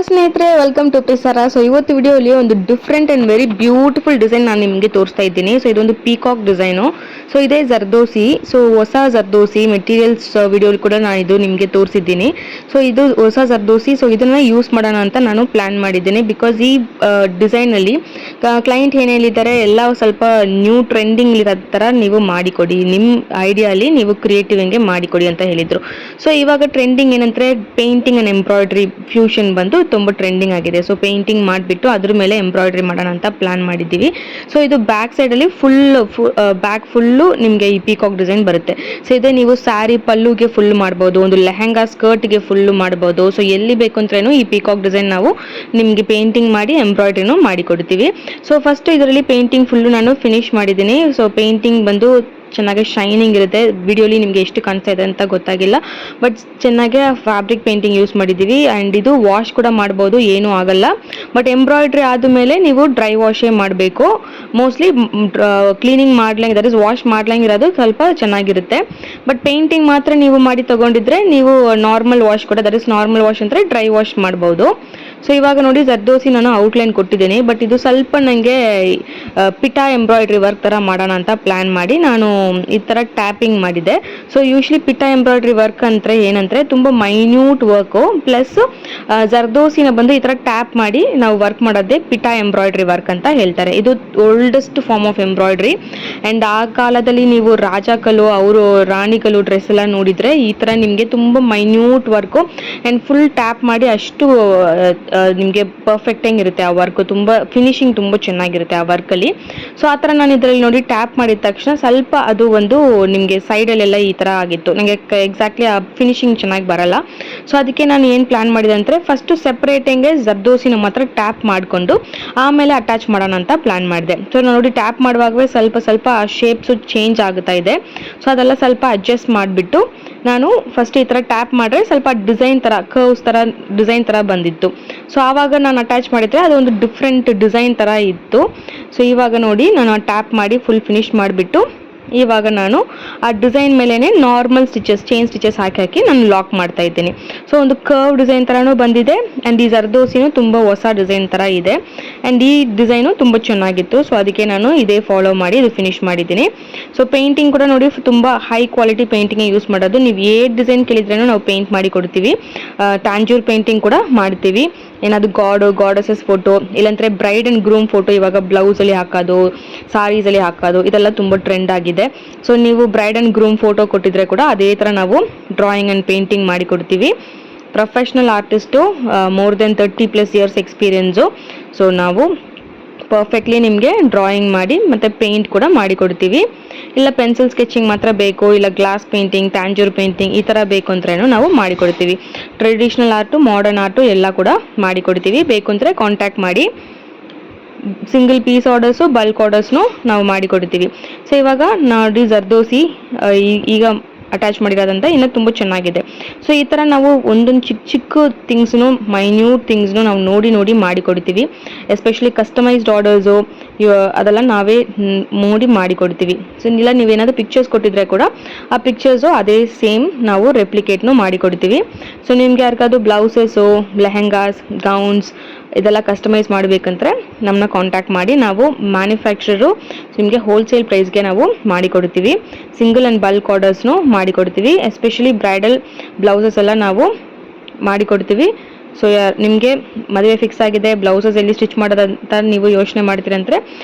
ಸ್ನೇಹಿತರೆ, welcome to ಪಿಸರಾ. So ಇವತ್ತು ವಿಡಿಯೋಲಿ ಒಂದು different and very beautiful design ನಾನು ನಿಮಗೆ ತೋರಿಸ್ತಾ ಇದ್ದೀನಿ. ಸೊ ಇದೊಂದು ಪೀಕಾಕ್ ಡಿಸೈನು. ಸೊ ಇದೇ ಜರ್ದೋಸಿ. ಸೊ ಹೊಸ ಜರ್ದೋಸಿ ಮೆಟೀರಿಯಲ್ಸ್ ವಿಡಿಯೋಲಿ ಕೂಡ ನಾನು ಇದು ನಿಮಗೆ ತೋರಿಸಿದ್ದೀನಿ. ಸೊ ಇದು ಹೊಸ ಜರ್ದೋಸಿ. ಸೊ ಇದನ್ನ ಯೂಸ್ ಮಾಡೋಣ ಅಂತ ನಾನು ಪ್ಲಾನ್ ಮಾಡಿದ್ದೀನಿ. ಬಿಕಾಸ್ ಈ ಡಿಸೈನಲ್ಲಿ ಕ್ಲೈಂಟ್ ಏನು ಹೇಳಿದ್ದಾರೆ, ಎಲ್ಲ ಸ್ವಲ್ಪ ನ್ಯೂ ಟ್ರೆಂಡಿಂಗ್ ಇರೋ ಥರ ನೀವು ಮಾಡಿಕೊಡಿ, ನಿಮ್ಮ ಐಡಿಯಾಲಿ ನೀವು ಕ್ರಿಯೇಟಿವ್ ಹಂಗೆ ಮಾಡಿಕೊಡಿ ಅಂತ ಹೇಳಿದರು. ಸೊ ಇವಾಗ ಟ್ರೆಂಡಿಂಗ್ ಏನಂದರೆ ಪೇಂಟಿಂಗ್ ಆ್ಯಂಡ್ ಎಂಬ್ರಾಯ್ಡ್ರಿ ಫ್ಯೂಷನ್ ಬಂದು ತುಂಬ ಟ್ರೆಂಡಿಂಗ್ ಆಗಿದೆ. ಸೊ ಪೇಂಟಿಂಗ್ ಮಾಡಿಬಿಟ್ಟು ಅದ್ರ ಮೇಲೆ ಎಂಬ್ರಾಯ್ಡ್ರಿ ಮಾಡೋಣ ಅಂತ ಪ್ಲಾನ್ ಮಾಡಿದ್ದೀವಿ. ಸೊ ಇದು ಬ್ಯಾಕ್ ಸೈಡಲ್ಲಿ ಬ್ಯಾಕ್ ಫುಲ್ಲು ನಿಮಗೆ ಈ ಪೀಕಾಕ್ ಡಿಸೈನ್ ಬರುತ್ತೆ. ಸೊ ಇದೇ ನೀವು ಸ್ಯಾರಿ ಪಲ್ಲುಗೆ ಫುಲ್ ಮಾಡ್ಬೋದು, ಒಂದು ಲೆಹಂಗಾ ಸ್ಕರ್ಟ್ಗೆ ಫುಲ್ಲು ಮಾಡ್ಬೋದು. ಸೊ ಎಲ್ಲಿ ಬೇಕು ಅಂದ್ರೇನು ಈ ಪೀಕಾಕ್ ಡಿಸೈನ್ ನಾವು ನಿಮಗೆ ಪೇಂಟಿಂಗ್ ಮಾಡಿ ಎಂಬ್ರಾಯ್ಡ್ರಿನೂ ಮಾಡಿ ಕೊಡ್ತೀವಿ. ಸೊ ಫಸ್ಟ್ ಇದರಲ್ಲಿ ಪೇಂಟಿಂಗ್ ಫುಲ್ಲು ನಾನು ಫಿನಿಶ್ ಮಾಡಿದ್ದೀನಿ. ಸೊ ಪೇಂಟಿಂಗ್ ಬಂದು ಚೆನ್ನಾಗಿ ಶೈನಿಂಗ್ ಇರುತ್ತೆ. ವಿಡಿಯೋಲಿ ನಿಮಗೆ ಎಷ್ಟು ಕಾಣಿಸ್ತಾ ಇದೆ ಅಂತ ಗೊತ್ತಾಗಿಲ್ಲ, ಬಟ್ ಚೆನ್ನಾಗಿ ಫ್ಯಾಬ್ರಿಕ್ ಪೇಂಟಿಂಗ್ ಯೂಸ್ ಮಾಡಿದ್ದೀವಿ. ಆ್ಯಂಡ್ ಇದು ವಾಶ್ ಕೂಡ ಮಾಡ್ಬೋದು, ಏನೂ ಆಗಲ್ಲ. ಬಟ್ ಎಂಬ್ರಾಯ್ಡ್ರಿ ಆದಮೇಲೆ ನೀವು ಡ್ರೈ ವಾಶೇ ಮಾಡಬೇಕು. ಮೋಸ್ಟ್ಲಿ ಕ್ಲೀನಿಂಗ್ ಮಾಡ್ಲಂಗೆ, ದಟ್ ಇಸ್ ವಾಶ್ ಮಾಡ್ಲಂಗೆ ಇರೋದು ಸ್ವಲ್ಪ ಚೆನ್ನಾಗಿರುತ್ತೆ. ಬಟ್ ಪೇಂಟಿಂಗ್ ಮಾತ್ರ ನೀವು ಮಾಡಿ ತೊಗೊಂಡಿದ್ರೆ ನೀವು ನಾರ್ಮಲ್ ವಾಶ್ ಕೂಡ, ದಟ್ ಇಸ್ ನಾರ್ಮಲ್ ವಾಶ್ ಅಂದರೆ ಡ್ರೈ ವಾಶ್ ಮಾಡ್ಬೋದು. ಸೊ ಇವಾಗ ನೋಡಿ ಜರ್ದೋಸಿ ನಾನು ಔಟ್ಲೈನ್ ಕೊಟ್ಟಿದ್ದೀನಿ. ಬಟ್ ಇದು ಸ್ವಲ್ಪ ನನಗೆ ಪಿಟಾ ಎಂಬ್ರಾಯ್ಡ್ರಿ ವರ್ಕ್ ಥರ ಮಾಡೋಣ ಅಂತ ಪ್ಲ್ಯಾನ್ ಮಾಡಿ ನಾನು ಈ ಥರ ಟ್ಯಾಪಿಂಗ್ ಮಾಡಿದೆ. So usually pita embroidery work ಅಂದರೆ ಏನಂದರೆ ತುಂಬ ಮೈನ್ಯೂಟ್ ವರ್ಕು, ಪ್ಲಸ್ ಜರ್ದೋಸಿನ ಬಂದು ಈ ಥರ ಟ್ಯಾಪ್ ಮಾಡಿ ನಾವು ವರ್ಕ್ ಮಾಡೋದೇ ಪಿಟಾ ಎಂಬ್ರಾಯ್ಡ್ರಿ ವರ್ಕ್ ಅಂತ ಹೇಳ್ತಾರೆ. ಇದು oldest form of embroidery. And ಆ ಕಾಲದಲ್ಲಿ ನೀವು ರಾಜಕಲು, ಅವರು ರಾಣಿಕಲು ಡ್ರೆಸ್ ಎಲ್ಲ ನೋಡಿದರೆ ಈ ಥರ ನಿಮಗೆ ತುಂಬ minute work and full tap ಮಾಡಿ ಅಷ್ಟು ನಿಮಗೆ ಪರ್ಫೆಕ್ಟಾಗಿ ಇರುತ್ತೆ ಆ ವರ್ಕು. ತುಂಬ ಫಿನಿಶಿಂಗ್ ತುಂಬ ಚೆನ್ನಾಗಿರುತ್ತೆ ಆ ವರ್ಕಲ್ಲಿ. ಸೊ ಆ ಥರ ನಾನು ಇದರಲ್ಲಿ ನೋಡಿ ಟ್ಯಾಪ್ ಮಾಡಿದ ತಕ್ಷಣ ಸ್ವಲ್ಪ ಅದು ಒಂದು ನಿಮಗೆ ಸೈಡಲ್ಲೆಲ್ಲ ಈ ಥರ ಆಗಿತ್ತು. ನನಗೆ ಎಕ್ಸಾಕ್ಟ್ಲಿ ಆ ಫಿನಿಶಿಂಗ್ ಚೆನ್ನಾಗಿ ಬರಲ್ಲ. ಸೊ ಅದಕ್ಕೆ ನಾನು ಏನು ಪ್ಲ್ಯಾನ್ ಮಾಡಿದೆ ಅಂದರೆ ಫಸ್ಟು ಸೆಪ್ರೇಟಿಂಗ್ಗೆ ಜರ್ದೋಸಿನ ಮಾತ್ರ ಟ್ಯಾಪ್ ಮಾಡಿಕೊಂಡು ಆಮೇಲೆ ಅಟ್ಯಾಚ್ ಮಾಡೋಣ ಅಂತ ಪ್ಲ್ಯಾನ್ ಮಾಡಿದೆ. ಸೊ ನಾನು ನೋಡಿ ಟ್ಯಾಪ್ ಮಾಡುವಾಗಲೇ ಸ್ವಲ್ಪ ಆ ಶೇಪ್ಸು ಚೇಂಜ್ ಆಗುತ್ತಾ ಇದೆ. ಸೊ ಅದೆಲ್ಲ ಸ್ವಲ್ಪ ಅಡ್ಜಸ್ಟ್ ಮಾಡಿಬಿಟ್ಟು ನಾನು ಫಸ್ಟ್ ಈ ಥರ ಟ್ಯಾಪ್ ಮಾಡಿದ್ರೆ ಸ್ವಲ್ಪ ಡಿಸೈನ್ ಥರ, ಕರ್ವ್ಸ್ ಥರ ಡಿಸೈನ್ ಥರ ಬಂದಿತ್ತು. ಸೊ ಆವಾಗ ನಾನು ಅಟ್ಯಾಚ್ ಮಾಡಿದರೆ ಅದೊಂದು ಡಿಫ್ರೆಂಟ್ ಡಿಸೈನ್ ಥರ ಇತ್ತು. ಸೊ ಇವಾಗ ನೋಡಿ ನಾನು ಟ್ಯಾಪ್ ಮಾಡಿ ಫುಲ್ ಫಿನಿಶ್ ಮಾಡಿಬಿಟ್ಟು ಇವಾಗ ನಾನು ಆ ಡಿಸೈನ್ ಮೇಲೇ ನಾರ್ಮಲ್ ಚೈನ್ ಸ್ಟಿಚಸ್ ಹಾಕಿ ನಾನು ಲಾಕ್ ಮಾಡ್ತಾ ಇದ್ದೀನಿ. ಸೊ ಒಂದು ಕರ್ವ್ ಡಿಸೈನ್ ಥರನೂ ಬಂದಿದೆ. ಆ್ಯಂಡ್ ಈ ಜರ್ದೋಸಿನೂ ತುಂಬ ಹೊಸ ಡಿಸೈನ್ ಥರ ಇದೆ. ಆ್ಯಂಡ್ ಈ ಡಿಸೈನು ತುಂಬ ಚೆನ್ನಾಗಿತ್ತು. ಸೊ ಅದಕ್ಕೆ ನಾನು ಇದೇ ಫಾಲೋ ಮಾಡಿ ಇದು ಫಿನಿಶ್ ಮಾಡಿದ್ದೀನಿ. ಸೊ ಪೇಂಟಿಂಗ್ ಕೂಡ ನೋಡಿ ತುಂಬ ಹೈ ಕ್ವಾಲಿಟಿ ಪೇಂಟಿಂಗೇ ಯೂಸ್ ಮಾಡೋದು. ನೀವು ಡಿಸೈನ್ ಕೇಳಿದ್ರೂ ನಾವು ಪೇಂಟ್ ಮಾಡಿ ಕೊಡ್ತೀವಿ. ಟ್ಯಾಂಜೂರ್ ಪೇಂಟಿಂಗ್ ಕೂಡ ಮಾಡ್ತೀವಿ. ಏನಾದರೂ ಗಾಡಸಸ್ ಫೋಟೋ, ಇಲ್ಲಾಂದರೆ ಬ್ರೈಡ್ ಆ್ಯಂಡ್ ಗ್ರೂಮ್ ಫೋಟೋ ಇವಾಗ ಬ್ಲೌಸಲ್ಲಿ ಹಾಕೋದು, ಸಾರೀಸಲ್ಲಿ ಹಾಕೋದು, ಇದೆಲ್ಲ ತುಂಬ ಟ್ರೆಂಡ್ ಆಗಿದೆ. ಸೊ ನೀವು ಬ್ರೈಡ್ ಆ್ಯಂಡ್ ಗ್ರೂಮ್ ಫೋಟೋ ಕೊಟ್ಟಿದ್ರೆ ಕೂಡ ಅದೇ ಥರ ನಾವು ಡ್ರಾಯಿಂಗ್ ಆ್ಯಂಡ್ ಪೇಂಟಿಂಗ್ ಮಾಡಿ ಕೊಡ್ತೀವಿ. Professional artist, more than 30+ years experience. So ನಾವು ಪರ್ಫೆಕ್ಟ್ಲಿ ನಿಮಗೆ ಡ್ರಾಯಿಂಗ್ ಮಾಡಿ ಮತ್ತು ಪೇಂಟ್ ಕೂಡ ಮಾಡಿ ಕೊಡ್ತೀವಿ. ಇಲ್ಲ ಪೆನ್ಸಿಲ್ ಸ್ಕೆಚಿಂಗ್ ಮಾತ್ರ ಬೇಕು, ಇಲ್ಲ ಗ್ಲಾಸ್ ಪೇಂಟಿಂಗ್, ಟ್ಯಾಂಜೂರ್ ಪೇಂಟಿಂಗ್ ಈ ಥರ ಬೇಕು ಅಂದ್ರೇನು ನಾವು ಮಾಡಿಕೊಡ್ತೀವಿ. ಟ್ರೆಡಿಷ್ನಲ್ ಆರ್ಟು, ಮಾಡರ್ನ್ ಆರ್ಟು ಎಲ್ಲ ಕೂಡ ಮಾಡಿಕೊಡ್ತೀವಿ. ಬೇಕು ಅಂದರೆ ಕಾಂಟ್ಯಾಕ್ಟ್ ಮಾಡಿ. ಸಿಂಗಲ್ ಪೀಸ್ ಆರ್ಡರ್ಸು, ಬಲ್ಕ್ ಆರ್ಡರ್ಸ್ನು ನಾವು ಮಾಡಿಕೊಡ್ತೀವಿ. ಸೊ ಇವಾಗ ನೋಡಿ ಜರ್ದೋಸಿ ಈಗ ಅಟ್ಯಾಚ್ ಮಾಡಿರೋದಂತ ಇನ್ನೂ ತುಂಬ ಚೆನ್ನಾಗಿದೆ. ಸೊ ಈ ಥರ ನಾವು ಒಂದೊಂದು ಚಿಕ್ಕ ಥಿಂಗ್ಸ್ನು, ಮೈನ್ಯೂಟ್ ಥಿಂಗ್ಸ್ನು ನಾವು ನೋಡಿ ಮಾಡಿಕೊಡ್ತೀವಿ. ಎಸ್ಪೆಷಲಿ ಕಸ್ಟಮೈಸ್ಡ್ ಆರ್ಡರ್ಸು ಅದೆಲ್ಲ ನಾವೇ ನೋಡಿ ಮಾಡಿಕೊಡ್ತೀವಿ. ಸೊ ಇಲ್ಲ ನೀವೇನಾದರೂ ಪಿಕ್ಚರ್ಸ್ ಕೊಟ್ಟಿದ್ರೆ ಕೂಡ ಆ ಪಿಕ್ಚರ್ಸು ಅದೇ ಸೇಮ್ ನಾವು ರೆಪ್ಲಿಕೇಟ್ನು ಮಾಡಿಕೊಡ್ತೀವಿ. ಸೊ ನಿಮ್ಗೆ ಯಾರಿಗಾದ್ರು ಬ್ಲೌಸಸ್ಸು, ಲೆಹೆಂಗಾಸ್, ಗೌನ್ಸ್ ಇದೆಲ್ಲ ಕಸ್ಟಮೈಸ್ ಮಾಡಬೇಕಂದ್ರೆ ನಮ್ಮನ್ನ ಕಾಂಟ್ಯಾಕ್ಟ್ ಮಾಡಿ. ನಾವು ಮ್ಯಾನುಫ್ಯಾಕ್ಚರರು ನಿಮಗೆ ಹೋಲ್ಸೇಲ್ ಪ್ರೈಸ್ಗೆ ನಾವು ಮಾಡಿಕೊಡ್ತೀವಿ. ಸಿಂಗಲ್ ಆ್ಯಂಡ್ ಬಲ್ಕ್ ಆರ್ಡರ್ಸ್ನು ಮಾಡಿಕೊಡ್ತೀವಿ. ಎಸ್ಪೆಷಲಿ ಬ್ರೈಡಲ್ ಬ್ಲೌಸಸ್ ಎಲ್ಲ ನಾವು ಮಾಡಿಕೊಡ್ತೀವಿ. ಸೊ ನಿಮಗೆ ಮದುವೆ ಫಿಕ್ಸ್ ಆಗಿದೆ, ಬ್ಲೌಸಸ್ ಎಲ್ಲಿ ಸ್ಟಿಚ್ ಮಾಡೋದಂತ ನೀವು ಯೋಚನೆ ಮಾಡ್ತೀರಂದರೆ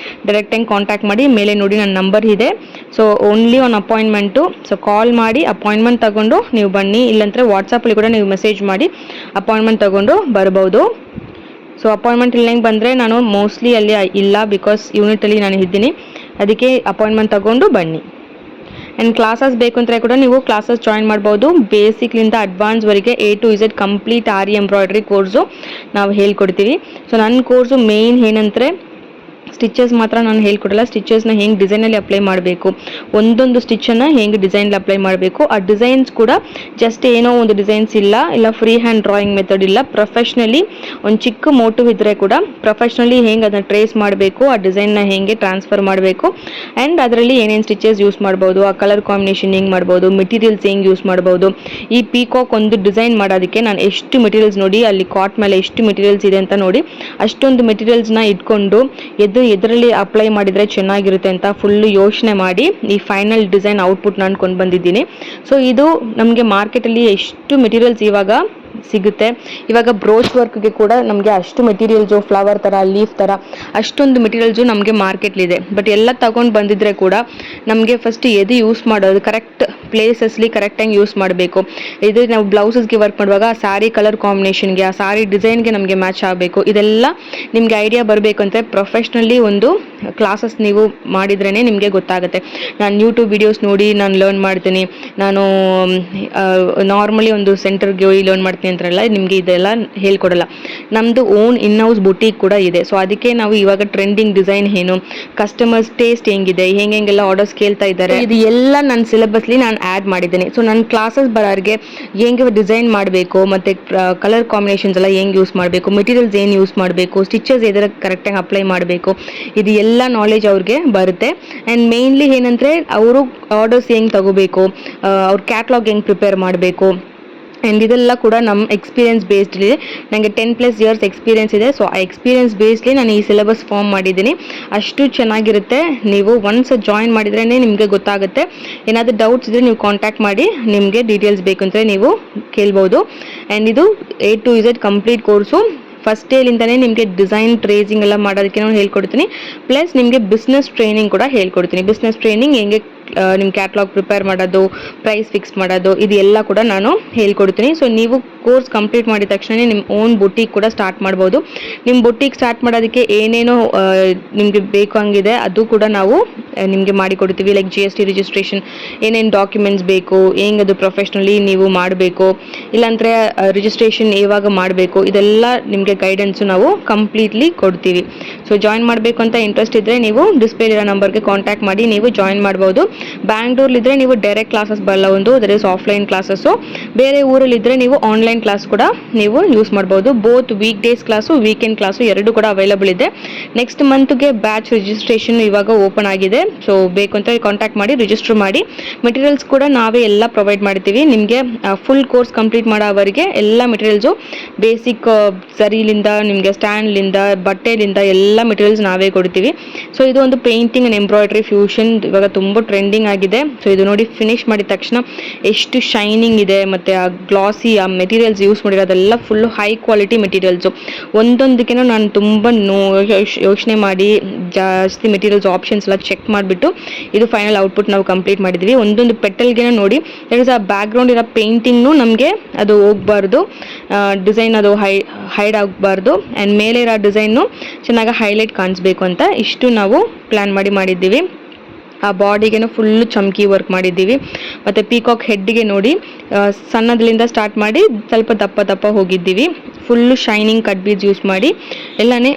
ಡೈರೆಕ್ಟಾಗಿ ಕಾಂಟ್ಯಾಕ್ಟ್ ಮಾಡಿ. ಮೇಲೆ ನೋಡಿ ನನ್ನ ನಂಬರ್ ಇದೆ. So only on appointment. So ಕಾಲ್ ಮಾಡಿ ಅಪಾಯಿಂಟ್ಮೆಂಟ್ ತಗೊಂಡು ನೀವು ಬನ್ನಿ. ಇಲ್ಲಾಂದರೆ ವಾಟ್ಸಪ್ಪಲ್ಲಿ ಕೂಡ ನೀವು ಮೆಸೇಜ್ ಮಾಡಿ ಅಪಾಯಿಂಟ್ಮೆಂಟ್ ತಗೊಂಡು ಬರ್ಬೋದು. ಸೊ ಅಪಾಯಿಂಟ್ಮೆಂಟ್ ಇಲ್ಲಂಗೆ ಬಂದರೆ ನಾನು ಮೋಸ್ಟ್ಲಿ ಅಲ್ಲಿ ಇಲ್ಲ, ಬಿಕಾಸ್ ಯೂನಿಟಲ್ಲಿ ನಾನು ಇದ್ದೀನಿ. ಅದಕ್ಕೆ ಅಪಾಯಿಂಟ್ಮೆಂಟ್ ತಗೊಂಡು ಬನ್ನಿ. ಆ್ಯಂಡ್ ಕ್ಲಾಸಸ್ ಬೇಕು ಅಂದರೆ ಕೂಡ ನೀವು ಕ್ಲಾಸಸ್ ಜಾಯಿನ್ ಮಾಡ್ಬೋದು. ಬೇಸಿಕ್ಲಿಂದ ಅಡ್ವಾನ್ಸ್ವರೆಗೆ A to Z complete aari embroidery course ನಾವು ಹೇಳ್ಕೊಡ್ತೀವಿ. ಸೊ ನನ್ನ ಕೋರ್ಸು ಮೇಯ್ನ್ ಏನಂದರೆ ಸ್ಟಿಚಸ್ ಮಾತ್ರ ನಾನು ಹೇಳ್ಕೊಡಲ್ಲ, ಸ್ಟಿಚಸ್ನ ಹೆಂಗೆ ಡಿಸೈನಲ್ಲಿ ಅಪ್ಲೈ ಮಾಡಬೇಕು, ಒಂದೊಂದು ಸ್ಟಿಚ್ಚನ್ನು ಹೆಂಗೆ ಡಿಸೈನಲ್ಲಿ ಅಪ್ಲೈ ಮಾಡಬೇಕು. ಆ ಡಿಸೈನ್ಸ್ ಕೂಡ ಜಸ್ಟ್ ಏನೋ ಒಂದು ಡಿಸೈನ್ಸ್ ಇಲ್ಲ ಫ್ರೀ ಹ್ಯಾಂಡ್ ಡ್ರಾಯಿಂಗ್ ಮೆಥಡ್ ಇಲ್ಲ, ಪ್ರೊಫೆಷ್ನಲಿ ಒಂದು ಚಿಕ್ಕ ಮೋಟಿವ್ ಇದ್ದರೆ ಕೂಡ ಪ್ರೊಫೆಷ್ನಲಿ ಹೆಂಗೆ ಅದನ್ನು ಟ್ರೇಸ್ ಮಾಡಬೇಕು, ಆ ಡಿಸೈನ್ನ ಹೆಂಗೆ ಟ್ರಾನ್ಸ್ಫರ್ ಮಾಡಬೇಕು, ಆ್ಯಂಡ್ ಅದರಲ್ಲಿ ಏನೇನು ಸ್ಟಿಚಸ್ ಯೂಸ್ ಮಾಡ್ಬೋದು, ಆ ಕಲರ್ ಕಾಂಬಿನೇಷನ್ ಹೆಂಗೆ ಮಾಡ್ಬೋದು, ಮೆಟೀರಿಯಲ್ಸ್ ಹೆಂಗೆ ಯೂಸ್ ಮಾಡ್ಬೋದು. ಈ ಪೀಕಾಕ್ ಒಂದು ಡಿಸೈನ್ ಮಾಡೋದಕ್ಕೆ ನಾನು ಎಷ್ಟು ಮೆಟೀರಿಯಲ್ಸ್ ನೋಡಿ, ಅಲ್ಲಿ ಕಾಟ್ ಮೇಲೆ ಎಷ್ಟು ಮೆಟೀರಿಯಲ್ಸ್ ಇದೆ ಅಂತ ನೋಡಿ, ಅಷ್ಟೊಂದು ಮೆಟೀರಿಯಲ್ಸ್ನ ಇಟ್ಕೊಂಡು ಎದರಲ್ಲಿ ಅಪ್ಲೈ ಮಾಡಿದರೆ ಚೆನ್ನಾಗಿರುತ್ತೆ ಅಂತ ಫುಲ್ಲು ಯೋಚನೆ ಮಾಡಿ ಈ ಫೈನಲ್ ಡಿಸೈನ್ ಔಟ್ಪುಟ್ ನಾನು ಬಂದಿದ್ದೀನಿ. ಸೊ ಇದು ನಮಗೆ ಮಾರ್ಕೆಟಲ್ಲಿ ಎಷ್ಟು ಮೆಟೀರಿಯಲ್ಸ್ ಇವಾಗ ಸಿಗುತ್ತೆ. ಇವಾಗ ಬ್ರೋಚ್ ವರ್ಕ್ಗೆ ಕೂಡ ನಮಗೆ ಅಷ್ಟು ಮೆಟೀರಿಯಲ್ಸು, ಫ್ಲವರ್ ಥರ, ಲೀಫ್ ಥರ ಅಷ್ಟೊಂದು ಮೆಟೀರಿಯಲ್ಸು ನಮಗೆ ಮಾರ್ಕೆಟ್ಲಿದೆ. ಬಟ್ ಎಲ್ಲ ತಗೊಂಡು ಬಂದಿದ್ರೆ ಕೂಡ ನಮಗೆ ಫಸ್ಟ್ ಎದು ಯೂಸ್ ಮಾಡೋದು ಕರೆಕ್ಟ್ ಪ್ಲೇಸಸ್ಲಿ ಕರೆಕ್ಟಾಗಿ ಯೂಸ್ ಮಾಡಬೇಕು. ಇದು ನಾವು ಬ್ಲೌಸಸ್ಗೆ ವರ್ಕ್ ಮಾಡುವಾಗ ಆ ಸ್ಯಾರಿ ಕಲರ್ ಕಾಂಬಿನೇಷನ್ಗೆ, ಆ ಸ್ಯಾರಿ ಡಿಸೈನ್ಗೆ ನಮಗೆ ಮ್ಯಾಚ್ ಆಗಬೇಕು. ಇದೆಲ್ಲ ನಿಮಗೆ ಐಡಿಯಾ ಬರಬೇಕು ಅಂದರೆ ಪ್ರೊಫೆಷ್ನಲಿ ಒಂದು ಕ್ಲಾಸಸ್ ನೀವು ಮಾಡಿದ್ರೇ ನಿಮಗೆ ಗೊತ್ತಾಗುತ್ತೆ. ನಾನು ಯೂಟ್ಯೂಬ್ ವಿಡಿಯೋಸ್ ನೋಡಿ ನಾನು ಲರ್ನ್ ಮಾಡ್ತೀನಿ, ನಾನು ನಾರ್ಮಲಿ ಒಂದು ಸೆಂಟರ್ಗೆ ಹೋಗಿ ಲರ್ನ್ ಮಾಡ್ತೀನಿ ಅಂತಾರಲ್ಲ, ನಿಮಗೆ ಇದೆಲ್ಲ ಹೇಳ್ಕೊಡಲ್ಲ. ನಮ್ಮದು ಓನ್ ಇನ್ ಹೌಸ್ ಬುಟೀಕ್ ಕೂಡ ಇದೆ. ಸೊ ಅದಕ್ಕೆ ನಾವು ಇವಾಗ ಟ್ರೆಂಡಿಂಗ್ ಡಿಸೈನ್ ಏನು, ಕಸ್ಟಮರ್ಸ್ ಟೇಸ್ಟ್ ಹೆಂಗಿದೆ, ಹೆಂಗೆಲ್ಲ ಆರ್ಡರ್ಸ್ ಕೇಳ್ತಾ ಇದ್ದಾರೆ, ಇದು ಎಲ್ಲ ನನ್ನ ಸಿಲೆಬಸ್ಲಿ ನಾನು ಆ್ಯಡ್ ಮಾಡಿದ್ದೀನಿ. ಸೊ ನನ್ನ ಕ್ಲಾಸಸ್ ಬರೋರಿಗೆ ಹೆಂಗೆ ಡಿಸೈನ್ ಮಾಡಬೇಕು, ಮತ್ತು ಕಲರ್ ಕಾಂಬಿನೇಷನ್ಸ್ ಎಲ್ಲ ಹೆಂಗೆ ಯೂಸ್ ಮಾಡಬೇಕು, ಮೆಟೀರಿಯಲ್ಸ್ ಏನು ಯೂಸ್ ಮಾಡಬೇಕು, ಸ್ಟಿಚಸ್ ಎದರ ಕರೆಕ್ಟಾಗಿ ಅಪ್ಲೈ ಮಾಡಬೇಕು, ಇದು ಎಲ್ಲ ನಾಲೆಜ್ ಅವ್ರಿಗೆ ಬರುತ್ತೆ. ಆ್ಯಂಡ್ ಮೇನ್ಲಿ ಏನಂದರೆ ಅವರು ಆರ್ಡರ್ಸ್ ಹೆಂಗೆ ತಗೋಬೇಕು, ಅವ್ರ ಕ್ಯಾಟ್ಲಾಗ್ ಹೆಂಗೆ ಪ್ರಿಪೇರ್ ಮಾಡಬೇಕು, ಆ್ಯಂಡ್ ಇದೆಲ್ಲ ಕೂಡ ನಮ್ಮ ಎಕ್ಸ್ಪೀರಿಯನ್ಸ್ ಬೇಸ್ಡ್ ಇದೆ. ನನಗೆ 10+ ಇಯರ್ಸ್ ಎಕ್ಸ್ಪೀರಿಯನ್ಸ್ ಇದೆ. ಸೊ ಆ ಎಕ್ಸ್ಪೀರಿಯನ್ಸ್ ಬೇಸ್ಡ್ಲಿ ನಾನು ಈ ಸಿಲೆಬಸ್ ಫಾರ್ಮ್ ಮಾಡಿದ್ದೀನಿ. ಅಷ್ಟು ಚೆನ್ನಾಗಿರುತ್ತೆ. ನೀವು ಒನ್ಸ್ ಜಾಯಿನ್ ಮಾಡಿದ್ರೇ ನಿಮಗೆ ಗೊತ್ತಾಗುತ್ತೆ. ಏನಾದರೂ ಡೌಟ್ಸ್ ಇದ್ದರೆ ನೀವು ಕಾಂಟ್ಯಾಕ್ಟ್ ಮಾಡಿ, ನಿಮಗೆ ಡೀಟೇಲ್ಸ್ ಬೇಕು ಅಂದರೆ ನೀವು ಕೇಳ್ಬೋದು. ಆ್ಯಂಡ್ ಇದು A to Z complete course. First ಡೇಲಿಂದನೇ ನಿಮಗೆ ಡಿಸೈನ್ ಟ್ರೇಸಿಂಗ್ ಎಲ್ಲ ಮಾಡೋದಕ್ಕೆ ನಾನು ಹೇಳ್ಕೊಡ್ತೀನಿ. ಪ್ಲಸ್ ನಿಮಗೆ ಬಿಸ್ನೆಸ್ ಟ್ರೈನಿಂಗ್ ಕೂಡ ಹೇಳ್ಕೊಡ್ತೀನಿ. ಬಿಸ್ನೆಸ್ ಟ್ರೈನಿಂಗ್ ಹೆಂಗೆ ನಿಮ್ಮ ಕ್ಯಾಟ್ಲಾಗ್ ಪ್ರಿಪೇರ್ ಮಾಡೋದು, ಪ್ರೈಸ್ ಫಿಕ್ಸ್ ಮಾಡೋದು, ಇದು ಎಲ್ಲ ಕೂಡ ನಾನು ಹೇಳ್ಕೊಡ್ತೀನಿ. ಸೊ ನೀವು ಕೋರ್ಸ್ ಕಂಪ್ಲೀಟ್ ಮಾಡಿದ ತಕ್ಷಣ ನಿಮ್ಮ ಓನ್ ಬುಟೀಕ್ ಕೂಡ ಸ್ಟಾರ್ಟ್ ಮಾಡ್ಬೋದು. ನಿಮ್ಮ ಬುಟೀಕ್ ಸ್ಟಾರ್ಟ್ ಮಾಡೋದಕ್ಕೆ ಏನೇನೋ ನಿಮಗೆ ಬೇಕಂಗಿದೆ ಅದು ಕೂಡ ನಾವು ನಿಮಗೆ ಮಾಡಿಕೊಡ್ತೀವಿ. ಲೈಕ್ GST ರಿಜಿಸ್ಟ್ರೇಷನ್, ಏನೇನು ಡಾಕ್ಯುಮೆಂಟ್ಸ್ ಬೇಕು, ಹೆಂಗೆ ಅದು ಪ್ರೊಫೆಷ್ನಲಿ ನೀವು ಮಾಡಬೇಕು, ಇಲ್ಲಾಂದರೆ ರಿಜಿಸ್ಟ್ರೇಷನ್ ಯಾವಾಗ ಮಾಡಬೇಕು, ಇದೆಲ್ಲ ನಿಮಗೆ ಗೈಡೆನ್ಸು ನಾವು ಕಂಪ್ಲೀಟ್ಲಿ ಕೊಡ್ತೀವಿ. ಸೊ ಜಾಯಿನ್ ಮಾಡಬೇಕು ಅಂತ ಇಂಟ್ರೆಸ್ಟ್ ಇದ್ದರೆ ನೀವು ಡಿಸ್ಪ್ಲೇ ಇರೋ ನಂಬರ್ಗೆ ಕಾಂಟ್ಯಾಕ್ಟ್ ಮಾಡಿ ನೀವು ಜಾಯಿನ್ ಮಾಡ್ಬೋದು. ಬ್ಯಾಂಗ್ಳೂರ್ಲಿದ್ದರೆ ನೀವು ಡೈರೆಕ್ಟ್ ಕ್ಲಾಸಸ್ ಬರಲ್ಲ, ದರ್ ಇಸ್ ಆಫ್ಲೈನ್ ಕ್ಲಾಸಸ್ಸು. ಬೇರೆ ಊರಲ್ಲಿದ್ದರೆ ನೀವು ಆನ್ಲೈನ್ ಕ್ಲಾಸ್ ಕೂಡ ನೀವು ಯೂಸ್ ಮಾಡ್ಬೋದು. Both week days class, weekend class ಎರಡು ಕೂಡ ಅವೈಲಬಲ್ ಇದೆ. ನೆಕ್ಸ್ಟ್ ಮಂತ್ಗೆ ಬ್ಯಾಚ್ ರಿಜಿಸ್ಟ್ರೇಷನ್ ಇವಾಗ ಓಪನ್ ಆಗಿದೆ. ಸೊ ಬೇಕು ಅಂತ ಕಾಂಟ್ಯಾಕ್ಟ್ ಮಾಡಿ ರಿಜಿಸ್ಟರ್ ಮಾಡಿ. ಮೆಟೀರಿಯಲ್ಸ್ ಕೂಡ ನಾವೇ ಎಲ್ಲ ಪ್ರೊವೈಡ್ ಮಾಡ್ತೀವಿ. ನಿಮಗೆ ಫುಲ್ ಕೋರ್ಸ್ ಕಂಪ್ಲೀಟ್ ಮಾಡೋವರೆಗೆ ಎಲ್ಲ ಮೆಟೀರಿಯಲ್ಸು ಬೇಸಿಕ್ ಸರಿಲಿಂದ ನಿಮಗೆ ಸ್ಟ್ಯಾಂಡ್ಲಿಂದ ಬಟ್ಟೆಲಿಂದ ಎಲ್ಲ ಮೆಟೀರಿಯಲ್ಸ್ ನಾವೇ ಕೊಡ್ತೀವಿ. ಸೊ ಇದು ಒಂದು ಪೇಂಟಿಂಗ್ ಆ್ಯಂಡ್ ಎಂಬ್ರಾಯ್ಡ್ರಿ ಫ್ಯೂಷನ್ ಇವಾಗ ತುಂಬ ಟ್ರೆಂಡಿಂಗ್ ಆಗಿದೆ. ಸೊ ಇದು ನೋಡಿ ಫಿನಿಶ್ ಮಾಡಿದ ತಕ್ಷಣ ಎಷ್ಟು ಶೈನಿಂಗ್ ಇದೆ, ಮತ್ತು ಆ ಗ್ಲಾಸಿ ಆ ಮೆಟೀರಿಯಲ್ಸ್ ಯೂಸ್ ಮಾಡಿರೋದೆಲ್ಲ ಫುಲ್ಲು ಹೈ ಕ್ವಾಲಿಟಿ ಮೆಟೀರಿಯಲ್ಸು. ಒಂದೊಂದಕ್ಕೇನೋ ನಾನು ತುಂಬ ಯೋಚನೆ ಮಾಡಿ ಜಾಸ್ತಿ ಮೆಟೀರಿಯಲ್ಸ್ ಆಪ್ಷನ್ಸ್ ಎಲ್ಲ ಚೆಕ್ ಮಾಡಿಬಿಟ್ಟು ಇದು ಫೈನಲ್ ಔಟ್ಪುಟ್ ನಾವು ಕಂಪ್ಲೀಟ್ ಮಾಡಿದ್ವಿ. ಒಂದೊಂದು ಪೆಟಲ್ಗೆ ನೋಡಿ ಆ ಬ್ಯಾಕ್ಗ್ರೌಂಡ್ ಇರೋ ಪೇಂಟಿಂಗ್ನು ನಮಗೆ ಅದು ಹೋಗಬಾರ್ದು, ಡಿಸೈನ್ ಅದು ಹೈಡ್ ಆಗಬಾರ್ದು, ಆ್ಯಂಡ್ ಮೇಲೆ ಇರೋ ಡಿಸೈನು ಚೆನ್ನಾಗಿ ಹೈಲೈಟ್ ಕಾಣಿಸ್ಬೇಕು ಅಂತ ಇಷ್ಟು ನಾವು ಪ್ಲ್ಯಾನ್ ಮಾಡಿದ್ದೀವಿ. ಆ ಬಾಡಿಗೆನೂ ಫುಲ್ಲು ಚಮ್ಕಿ ವರ್ಕ್ ಮಾಡಿದ್ದೀವಿ. ಮತ್ತು ಪೀಕಾಕ್ ಹೆಡ್ಗೆ ನೋಡಿ ಸಣ್ಣದ್ರಿಂದ ಸ್ಟಾರ್ಟ್ ಮಾಡಿ ಸ್ವಲ್ಪ ದಪ್ಪ ಹೋಗಿದ್ದೀವಿ. Full shining cut beads use ಮಾಡಿ ಎಲ್ಲನೇ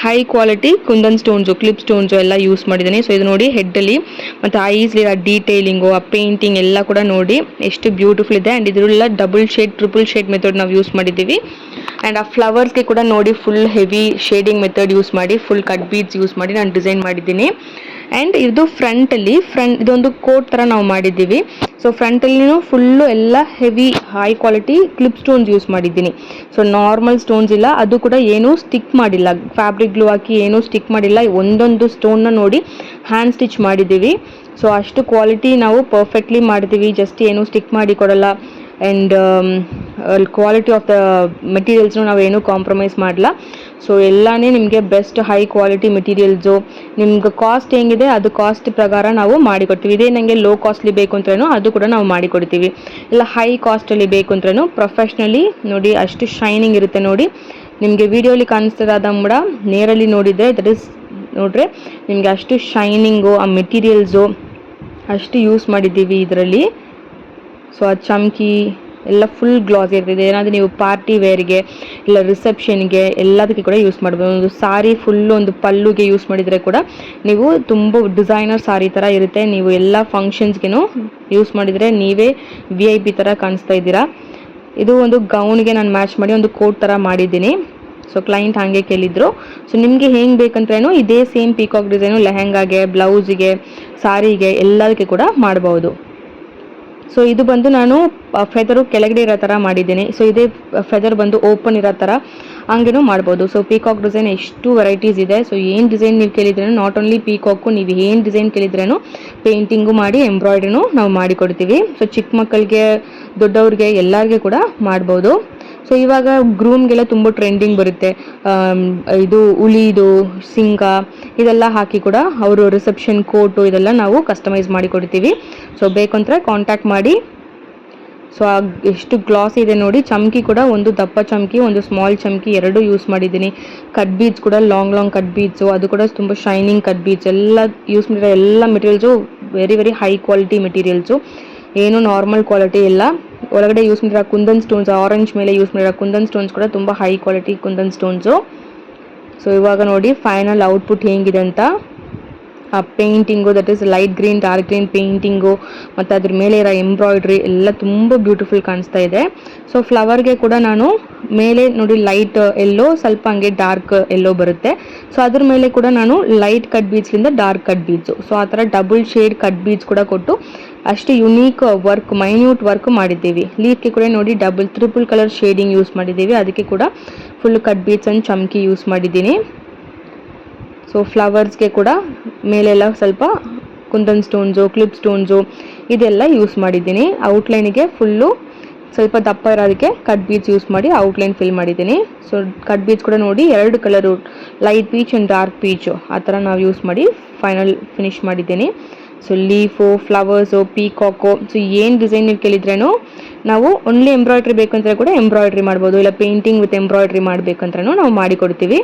high quality kundan stones, clip stones ಎಲ್ಲ ಯೂಸ್ ಮಾಡಿದ್ದೀನಿ. ಸೊ ಇದು ನೋಡಿ ಹೆಡ್ಡಲ್ಲಿ ಮತ್ತು ಐಸ್ಲಿ ಆ ಡೀಟೇಲಿಂಗು, ಆ ಪೇಂಟಿಂಗ್ ಎಲ್ಲ ಕೂಡ ನೋಡಿ ಎಷ್ಟು ಬ್ಯೂಟಿಫುಲ್ ಇದೆ. ಆ್ಯಂಡ್ ಇದರೆಲ್ಲ double shade, triple shade method ನಾವು ಯೂಸ್ ಮಾಡಿದ್ದೀವಿ. ಆ್ಯಂಡ್ ಆ ಫ್ಲವರ್ಸ್ಗೆ ಕೂಡ ನೋಡಿ full heavy shading method use ಮಾಡಿ, ಫುಲ್ ಕಟ್ ಬೀಡ್ಸ್ ಯೂಸ್ ಮಾಡಿ ನಾನು ಡಿಸೈನ್ ಮಾಡಿದ್ದೀನಿ. ಆ್ಯಂಡ್ ಇದು ಫ್ರಂಟಲ್ಲಿ ಇದೊಂದು ಕೋಟ್ ಥರ ನಾವು ಮಾಡಿದ್ದೀವಿ. ಸೊ ಫ್ರಂಟಲ್ಲಿನೂ ಫುಲ್ಲು ಎಲ್ಲ heavy high quality clip stones use ಮಾಡಿದ್ದೀನಿ. ಸೊ ನಾರ್ಮಲ್ ಸ್ಟೋನ್ಸ್ ಇಲ್ಲ, ಅದು ಕೂಡ ಏನೂ ಸ್ಟಿಕ್ ಮಾಡಿಲ್ಲ, ಫ್ಯಾಬ್ರಿಕ್ ಗ್ಲೂ ಹಾಕಿ ಏನೂ ಸ್ಟಿಕ್ ಮಾಡಿಲ್ಲ. ಒಂದೊಂದು ಸ್ಟೋನ್ನ ನೋಡಿ ಹ್ಯಾಂಡ್ ಸ್ಟಿಚ್ ಮಾಡಿದ್ದೀವಿ. ಸೊ ಅಷ್ಟು ಕ್ವಾಲಿಟಿ ನಾವು ಪರ್ಫೆಕ್ಟ್ಲಿ ಮಾಡ್ತೀವಿ, ಜಸ್ಟ್ ಏನೂ ಸ್ಟಿಕ್ ಮಾಡಿ ಕೊಡಲ್ಲ. ಆ್ಯಂಡ್ ಕ್ವಾಲಿಟಿ ಆಫ್ ದ ಮೆಟೀರಿಯಲ್ಸ್ನು ನಾವೇನೂ ಕಾಂಪ್ರಮೈಸ್ ಮಾಡಲ್ಲ. ಸೊ ಎಲ್ಲನೇ ನಿಮಗೆ ಬೆಸ್ಟ್ ಹೈ ಕ್ವಾಲಿಟಿ ಮೆಟೀರಿಯಲ್ಸು. ನಿಮ್ಗೆ ಕಾಸ್ಟ್ ಹೆಂಗಿದೆ ಅದು ಕಾಸ್ಟ್ ಪ್ರಕಾರ ನಾವು ಮಾಡಿಕೊಡ್ತೀವಿ. ಇದೇ ನನಗೆ ಲೋ ಕಾಸ್ಟ್ಲಿ ಬೇಕು ಅಂದ್ರೂ ಅದು ಕೂಡ ನಾವು ಮಾಡಿಕೊಡ್ತೀವಿ. ಇಲ್ಲ ಹೈ ಕಾಸ್ಟಲ್ಲಿ ಬೇಕು ಅಂದ್ರೂ ಪ್ರೊಫೆಷ್ನಲಿ ನೋಡಿ ಅಷ್ಟು ಶೈನಿಂಗ್ ಇರುತ್ತೆ. ನೋಡಿ ನಿಮಗೆ ವಿಡಿಯೋಲಿ ಕಾಣಿಸ್ತಿರೋದ ಕೂಡ ನೇರಲ್ಲಿ ನೋಡಿದರೆ ನೋಡ್ರೆ ನಿಮಗೆ ಅಷ್ಟು ಶೈನಿಂಗು, ಆ ಮೆಟೀರಿಯಲ್ಸು ಅಷ್ಟು ಯೂಸ್ ಮಾಡಿದ್ದೀವಿ ಇದರಲ್ಲಿ. ಸೊ ಆ ಚಮ್ಕಿ ಎಲ್ಲ ಫುಲ್ ಗ್ಲಾಸ್ ಇರ್ತದೆ. ಏನಾದರೂ ನೀವು ಪಾರ್ಟಿ ವೇರ್ಗೆ ಇಲ್ಲ ರಿಸೆಪ್ಷನ್ಗೆ ಎಲ್ಲದಕ್ಕೆ ಕೂಡ ಯೂಸ್ ಮಾಡ್ಬೋದು. ಒಂದು ಸಾರಿ ಫುಲ್ಲು ಒಂದು ಪಲ್ಲುಗೆ ಯೂಸ್ ಮಾಡಿದರೆ ಕೂಡ ನೀವು ತುಂಬ ಡಿಸೈನರ್ ಸಾರಿ ಥರ ಇರುತ್ತೆ. ನೀವು ಎಲ್ಲ ಫಂಕ್ಷನ್ಸ್ಗೂ ಯೂಸ್ ಮಾಡಿದರೆ ನೀವೇ VIP ಥರ ಕಾಣಿಸ್ತಾ ಇದ್ದೀರಾ. ಇದು ಒಂದು ಗೌನ್ಗೆ ನಾನು ಮ್ಯಾಚ್ ಮಾಡಿ ಒಂದು ಕೋಟ್ ಥರ ಮಾಡಿದ್ದೀನಿ. ಸೊ ಕ್ಲೈಂಟ್ ಹಾಗೆ ಕೇಳಿದ್ರು. ಸೊ ನಿಮಗೆ ಹೆಂಗೆ ಬೇಕಂದ್ರೇನು ಇದೇ ಸೇಮ್ ಪೀಕಾಕ್ ಡಿಸೈನು ಲೆಹೆಂಗಾಗೆ, ಬ್ಲೌಸಿಗೆ, ಸಾರಿಗೆ ಎಲ್ಲದಕ್ಕೆ ಕೂಡ ಮಾಡ್ಬೋದು. ಸೊ ಇದು ಬಂದು ನಾನು ಫೆದರು ಕೆಳಗಡೆ ಇರೋ ಥರ ಮಾಡಿದ್ದೀನಿ. ಸೊ ಇದೇ ಫೆದರ್ ಬಂದು ಓಪನ್ ಇರೋ ಥರ ಹಂಗೇನೂ ಮಾಡ್ಬೋದು. ಸೊ ಪೀಕಾಕ್ ಡಿಸೈನ್ ಎಷ್ಟು ವೆರೈಟೀಸ್ ಇದೆ. ಸೊ ಏನು ಡಿಸೈನ್ ನೀವು ಕೇಳಿದ್ರೇನು, ನಾಟ್ ಓನ್ಲಿ ಪೀಕಾಕು, ನೀವು ಏನು ಡಿಸೈನ್ ಕೇಳಿದ್ರೇನು ಪೇಂಟಿಂಗು ಮಾಡಿ ಎಂಬ್ರಾಯ್ಡ್ರಿನೂ ನಾವು ಮಾಡಿಕೊಡ್ತೀವಿ. ಸೊ ಚಿಕ್ಕ ಮಕ್ಕಳಿಗೆ, ದೊಡ್ಡವ್ರಿಗೆ ಎಲ್ಲರಿಗೆ ಕೂಡ ಮಾಡ್ಬೋದು. ಸೊ ಇವಾಗ ಗ್ರೂಮ್ಗೆಲ್ಲ ತುಂಬ ಟ್ರೆಂಡಿಂಗ್ ಬರುತ್ತೆ. ಇದು ಉಳಿದು ಸಿಂಗ ಇದೆಲ್ಲ ಹಾಕಿ ಕೂಡ ಅವರು ರಿಸೆಪ್ಷನ್ ಕೋಟು ಇದೆಲ್ಲ ನಾವು ಕಸ್ಟಮೈಸ್ ಮಾಡಿ ಕೊಡ್ತೀವಿ. ಸೊ ಬೇಕಂದ್ರೆ ಕಾಂಟ್ಯಾಕ್ಟ್ ಮಾಡಿ. ಸೊ ಎಷ್ಟು ಗ್ಲಾಸ್ ಇದೆ ನೋಡಿ. ಚಮ್ಕಿ ಕೂಡ ಒಂದು ದಪ್ಪ ಚಮ್ಕಿ, ಒಂದು ಸ್ಮಾಲ್ ಚಮ್ಕಿ ಎರಡೂ ಯೂಸ್ ಮಾಡಿದ್ದೀನಿ. ಕಟ್ ಬೀಡ್ಸ್ ಕೂಡ ಲಾಂಗ್ ಕಟ್ ಬೀಡ್ಸು, ಅದು ಕೂಡ ತುಂಬ ಶೈನಿಂಗ್ ಕಟ್ ಬೀಡ್ಸ್ ಎಲ್ಲ ಯೂಸ್ ಮಾಡಿರೋ ಎಲ್ಲ materials very high quality materials, ಏನು ನಾರ್ಮಲ್ ಕ್ವಾಲಿಟಿ ಇಲ್ಲ. ಒಳಗಡೆ ಯೂಸ್ ಮಾಡಿರೋ ಕುಂದನ್ ಸ್ಟೋನ್ಸ್, ಆರೆಂಜ್ ಮೇಲೆ ಯೂಸ್ ಮಾಡಿರೋ ಕುಂದನ್ ಸ್ಟೋನ್ಸ್ ಕೂಡ ತುಂಬ high quality kundan stones. So ಇವಾಗ ನೋಡಿ ಫೈನಲ್ ಔಟ್ಪುಟ್ ಹೇಗಿದೆ ಅಂತ. ಆ painting, that is light green dark green painting ಮತ್ತು ಅದ್ರ ಮೇಲೆ ಇರೋ ಎಂಬ್ರಾಯ್ಡ್ರಿ ಎಲ್ಲ ತುಂಬ ಬ್ಯೂಟಿಫುಲ್ ಕಾಣಿಸ್ತಾ ಇದೆ. ಸೊ ಫ್ಲವರ್ಗೆ ಕೂಡ ನಾನು ಮೇಲೆ ನೋಡಿ ಲೈಟ್ ಎಲ್ಲೋ, ಸ್ವಲ್ಪ ಹಂಗೆ ಡಾರ್ಕ್ ಎಲ್ಲೋ ಬರುತ್ತೆ. ಸೊ ಅದ್ರ ಮೇಲೆ ಕೂಡ ನಾನು ಲೈಟ್ ಕಟ್ ಬೀಡ್ಸ್ಲಿಂದ ಡಾರ್ಕ್ ಕಟ್ ಬೀಡ್ಸು, ಸೊ ಆ ಥರ ಡಬಲ್ ಶೇಡ್ ಕಟ್ ಬೀಡ್ಸ್ ಕೂಡ ಕೊಟ್ಟು ಅಷ್ಟು ಯುನೀಕ್ ವರ್ಕ್, ಮೈನ್ಯೂಟ್ ವರ್ಕ್ ಮಾಡಿದ್ದೀವಿ. ಲೀಫ್ಗೆ ಕೂಡ ನೋಡಿ ಟ್ರಿಪಲ್ ಕಲರ್ ಶೇಡಿಂಗ್ ಯೂಸ್ ಮಾಡಿದ್ದೀವಿ. ಅದಕ್ಕೆ ಕೂಡ ಫುಲ್ ಕಟ್ ಬೀಡ್ಸ್ ಆ್ಯಂಡ್ ಚಮ್ಕಿ ಯೂಸ್ ಮಾಡಿದ್ದೀನಿ. ಸೊ ಫ್ಲವರ್ಸ್ಗೆ ಕೂಡ ಮೇಲೆಲ್ಲ ಸ್ವಲ್ಪ ಕುಂದನ್ ಸ್ಟೋನ್ಸು, ಕ್ಲಿಪ್ ಸ್ಟೋನ್ಸು ಇದೆಲ್ಲ ಯೂಸ್ ಮಾಡಿದ್ದೀನಿ. ಔಟ್ಲೈನಿಗೆ ಫುಲ್ಲು ಸ್ವಲ್ಪ ದಪ್ಪ ಇರೋದಕ್ಕೆ ಕಟ್ ಬೀಡ್ಸ್ ಯೂಸ್ ಮಾಡಿ ಔಟ್ಲೈನ್ ಫಿಲ್ ಮಾಡಿದ್ದೀನಿ. ಸೊ ಕಟ್ ಬೀಡ್ಸ್ ಕೂಡ ನೋಡಿ 2 colour, light peach and dark peach ಆ ಥರ ನಾವು ಯೂಸ್ ಮಾಡಿ ಫೈನಲ್ ಫಿನಿಶ್ ಮಾಡಿದ್ದೀನಿ. So leaf, flowers, peacock, so ಏನು ಡಿಸೈನ್ ನೀವು ಕೇಳಿದ್ರೇನು ನಾವು ಓನ್ಲಿ ಎಂಬ್ರಾಯ್ಡ್ರಿ ಬೇಕಂದ್ರೆ ಕೂಡ ಎಂಬ್ರಾಯ್ಡ್ರಿ ಮಾಡ್ಬೋದು, ಇಲ್ಲ ಪೇಂಟಿಂಗ್ ವಿತ್ ಎಂಬ್ರಾಯ್ಡ್ರಿ ಮಾಡಬೇಕಂದ್ರೂ ನಾವು ಮಾಡಿಕೊಡ್ತೀವಿ.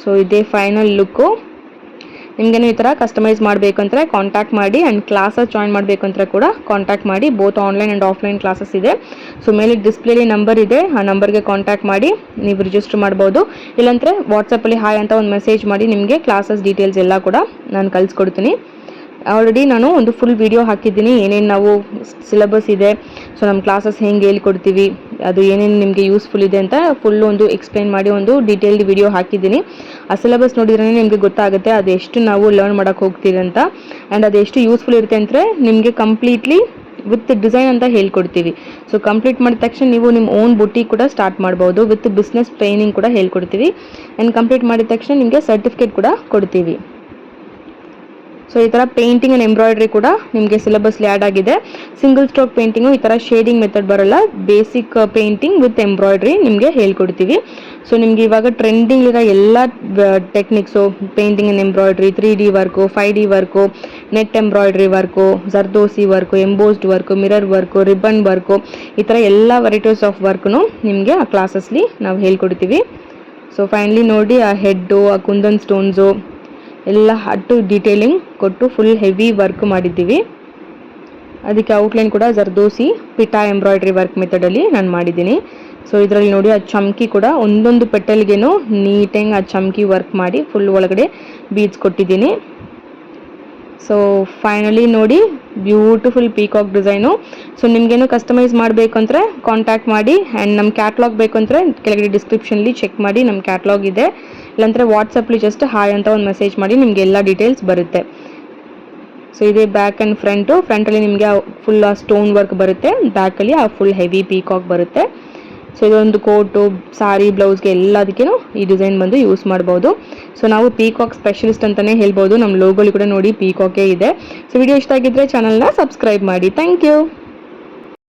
ಸೊ ಇದೇ ಫೈನಲ್ ಲುಕ್ಕು. ನಿಮಗೇನು ಈ ಥರ ಕಸ್ಟಮೈಸ್ ಮಾಡಬೇಕಂದ್ರೆ ಕಾಂಟ್ಯಾಕ್ಟ್ ಮಾಡಿ. ಆ್ಯಂಡ್ ಕ್ಲಾಸಸ್ ಜಾಯಿನ್ ಮಾಡಬೇಕಂದ್ರೆ ಕೂಡ ಕಾಂಟ್ಯಾಕ್ಟ್ ಮಾಡಿ. Both online and offline classes ಇದೆ. ಸೊ ಮೇಲೆ ಡಿಸ್ಪ್ಲೇಲಿ ನಂಬರ್ ಇದೆ, ಆ ನಂಬರ್ಗೆ ಕಾಂಟ್ಯಾಕ್ಟ್ ಮಾಡಿ ನೀವು ರಿಜಿಸ್ಟರ್ ಮಾಡ್ಬೋದು. ಇಲ್ಲಾಂದರೆ ವಾಟ್ಸಪ್ಪಲ್ಲಿ ಹಾಯ್ ಅಂತ ಒಂದು ಮೆಸೇಜ್ ಮಾಡಿ ನಿಮಗೆ ಕ್ಲಾಸಸ್ ಡೀಟೇಲ್ಸ್ ಎಲ್ಲ ಕೂಡ ನಾನು ಕಳಿಸ್ಕೊಡ್ತೀನಿ. ಆಲ್ರೆಡಿ ನಾನು ಒಂದು ಫುಲ್ ವಿಡಿಯೋ ಹಾಕಿದ್ದೀನಿ, ಏನೇನು ನಾವು ಸಿಲೆಬಸ್ ಇದೆ, ಸೊ ನಮ್ಮ ಕ್ಲಾಸಸ್ ಹೆಂಗೆ ಹೇಳ್ಕೊಡ್ತೀವಿ, ಅದು ಏನೇನು ನಿಮಗೆ ಯೂಸ್ಫುಲ್ ಇದೆ ಅಂತ ಫುಲ್ಲು ಒಂದು ಎಕ್ಸ್ಪ್ಲೈನ್ ಮಾಡಿ ಒಂದು ಡೀಟೇಲ್ಡ್ ವಿಡಿಯೋ ಹಾಕಿದ್ದೀನಿ. ಆ ಸಿಲೆಬಸ್ ನೋಡಿದ್ರೆ ನಿಮಗೆ ಗೊತ್ತಾಗುತ್ತೆ ಅದು ಎಷ್ಟು ನಾವು ಲರ್ನ್ ಮಾಡೋಕ್ಕೆ ಹೋಗ್ತೀವಿ ಅಂತ. ಆ್ಯಂಡ್ ಅದು ಎಷ್ಟು ಯೂಸ್ಫುಲ್ ಇರುತ್ತೆ ಅಂದರೆ ನಿಮಗೆ ಕಂಪ್ಲೀಟ್ಲಿ ವಿತ್ ಡಿಸೈನ್ ಅಂತ ಹೇಳ್ಕೊಡ್ತೀವಿ. ಸೊ ಕಂಪ್ಲೀಟ್ ಮಾಡಿದ ತಕ್ಷಣ ನೀವು ನಿಮ್ಮ ಓನ್ ಬುಟಿಕ್ ಕೂಡ ಸ್ಟಾರ್ಟ್ ಮಾಡ್ಬೋದು. ವಿತ್ ಬಿಸ್ನೆಸ್ ಟ್ರೈನಿಂಗ್ ಕೂಡ ಹೇಳ್ಕೊಡ್ತೀವಿ. ಆ್ಯಂಡ್ ಕಂಪ್ಲೀಟ್ ಮಾಡಿದ ತಕ್ಷಣ ನಿಮಗೆ ಸರ್ಟಿಫಿಕೇಟ್ ಕೂಡ ಕೊಡ್ತೀವಿ. ಸೊ ಈ ಥರ ಪೇಂಟಿಂಗ್ ಆ್ಯಂಡ್ ಎಂಬ್ರಾಯ್ಡ್ರಿ ಕೂಡ ನಿಮಗೆ ಸಿಲೆಬಸ್ಲಿ ಆ್ಯಡ್ ಆಗಿದೆ. ಸಿಂಗಲ್ ಸ್ಟ್ರೋಕ್ ಪೇಂಟಿಂಗು ಈ ಥರ ಶೇಡಿಂಗ್ ಮೆಥಡ್ ಬರೋಲ್ಲ, ಬೇಸಿಕ್ ಪೇಂಟಿಂಗ್ ವಿತ್ ಎಂಬ್ರಾಯ್ಡ್ರಿ ನಿಮಗೆ ಹೇಳ್ಕೊಡ್ತೀವಿ. ಸೊ ನಿಮಗೆ ಇವಾಗ ಟ್ರೆಂಡಿಂಗಿರೋ ಎಲ್ಲ techniques, painting and embroidery, 3D work, 5D work, net embroidery work, zardozi work, embossed work, mirror work, ribbon work, ಈ ಥರ ಎಲ್ಲ ವೆರೈಟೀಸ್ ಆಫ್ ವರ್ಕ್ನು ನಿಮಗೆ ಆ ಕ್ಲಾಸಸ್ಲಿ ನಾವು ಹೇಳ್ಕೊಡ್ತೀವಿ. ಸೊ ಫೈನಲಿ ನೋಡಿ ಆ ಹೆಡ್ಡು, ಆ ಕುಂದನ್ ಸ್ಟೋನ್ಸು ಎಲ್ಲ ಅಟ್ಟು ಡೀಟೇಲಿಂಗ್ ಕೊಟ್ಟು ಫುಲ್ ಹೆವಿ ವರ್ಕ್ ಮಾಡಿದ್ದೀವಿ. ಅದಕ್ಕೆ ಔಟ್ಲೈನ್ ಕೂಡ ಜರ್ದೋಸಿ ಪಿಟಾ ಎಂಬ್ರಾಯ್ಡ್ರಿ ವರ್ಕ್ ಮೆಥಡಲ್ಲಿ ನಾನು ಮಾಡಿದ್ದೀನಿ. ಸೊ ಇದರಲ್ಲಿ ನೋಡಿ ಆ ಚಮ್ಕಿ ಕೂಡ ಒಂದೊಂದು ಪೆಟಲ್ಗೇನು ನೀಟಾಗಿ ಆ ಚಮ್ಕಿ ವರ್ಕ್ ಮಾಡಿ ಫುಲ್ ಒಳಗಡೆ ಬೀಡ್ಸ್ ಕೊಟ್ಟಿದ್ದೀನಿ. ಸೊ ಫೈನಲಿ ನೋಡಿ ಬ್ಯೂಟಿಫುಲ್ ಪೀಕಾಕ್ ಡಿಸೈನು. ಸೊ ನಿಮಗೇನು ಕಸ್ಟಮೈಸ್ ಮಾಡಬೇಕಂದ್ರೆ ಕಾಂಟ್ಯಾಕ್ಟ್ ಮಾಡಿ. ಆ್ಯಂಡ್ ನಮ್ಮ ಕ್ಯಾಟ್ಲಾಗ್ ಬೇಕಂದರೆ ಕೆಳಗಡೆ ಡಿಸ್ಕ್ರಿಪ್ಷನ್ಲಿ ಚೆಕ್ ಮಾಡಿ, ನಮ್ಮ ಕ್ಯಾಟ್ಲಾಗ್ ಇದೆ. ಇಲ್ಲಾಂದರೆ ವಾಟ್ಸಪ್ಪಲ್ಲಿ ಜಸ್ಟ್ ಹಾಯ್ ಅಂತ ಒಂದು ಮೆಸೇಜ್ ಮಾಡಿ, ನಿಮಗೆ ಎಲ್ಲ ಡೀಟೇಲ್ಸ್ ಬರುತ್ತೆ. ಸೊ ಇದೇ ಬ್ಯಾಕ್ ಆ್ಯಂಡ್ ಫ್ರಂಟಲ್ಲಿ ನಿಮಗೆ ಫುಲ್ ಆ ಸ್ಟೋನ್ ವರ್ಕ್ ಬರುತ್ತೆ, ಬ್ಯಾಕಲ್ಲಿ ಆ ಫುಲ್ ಹೆವಿ ಪೀಕಾಕ್ ಬರುತ್ತೆ. ಸೊ ಇದೊಂದು ಕೋಟು, ಸಾರಿ, ಬ್ಲೌಸ್ಗೆ ಎಲ್ಲದಕ್ಕೂ ಈ ಡಿಸೈನ್ ಬಂದು ಯೂಸ್ ಮಾಡ್ಬೋದು. ಸೊ ನಾವು ಪೀಕಾಕ್ ಸ್ಪೆಷಲಿಸ್ಟ್ ಅಂತಲೇ ಹೇಳ್ಬೋದು. ನಮ್ಮ ಲೋಗೋಲಿ ಕೂಡ ನೋಡಿ ಪೀಕಾಕೇ ಇದೆ. ಸೊ ವಿಡಿಯೋ ಇಷ್ಟ ಆಗಿದ್ದರೆ ಚಾನಲ್ನ ಸಬ್ಸ್ಕ್ರೈಬ್ ಮಾಡಿ. Thank you.